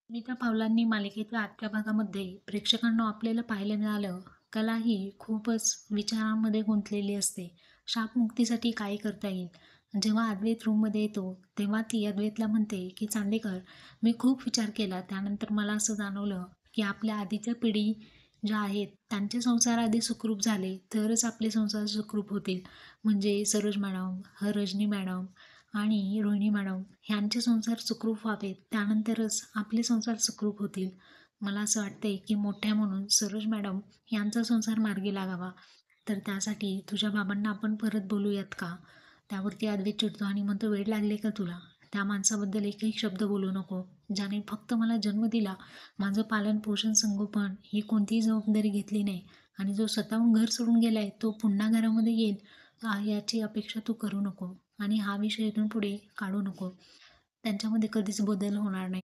मी त्या पावलांनी मालिकेच्या आजच्या भागामध्ये प्रेक्षकांना आपल्याला पाहायला मिळालं, कला ही खूपच विचारांमध्ये गुंतलेली असते. शापमुक्तीसाठी काय करता येईल? जेव्हा अद्वैत रूममध्ये येतो, तेव्हा ती अद्वैतला म्हणते, की चांदेकर, मी खूप विचार केला. त्यानंतर मला असं जाणवलं, की आपल्या आधीच्या पिढी ज्या आहेत, त्यांचे संसार आधी सुखरूप झाले, तरच आपले संसार सुखरूप होतील. म्हणजे सरोज मॅडम, रजनी मॅडम आणि रोहिणी मॅडम ह्यांचे संसार सुखरूप व्हावेत, त्यानंतरच आपले संसार सुखरूप होतील. मला असं वाटतंय की मोठ्या म्हणून सरोज मॅडम यांचा संसार मार्गी लागावा. तर त्यासाठी तुझ्या बाबांना आपण परत बोलूयात का? त्यावरती अद्वैत चिडतो आणि म्हणतो, वेळ लागले का तुला? त्या माणसाबद्दल एकही शब्द बोलू नको, ज्याने फक्त मला जन्म दिला. माझं पालन पोषण संगोपन ही कोणतीही जबाबदारी घेतली नाही, आणि जो स्वतःहून घर सोडून गेलाय तो पुन्हा घरामध्ये येईल याची अपेक्षा तू करू नको. आणि हा विषय इथून पुढे काढू नको. त्यांच्यामध्ये कधीच बदल होणार नाही.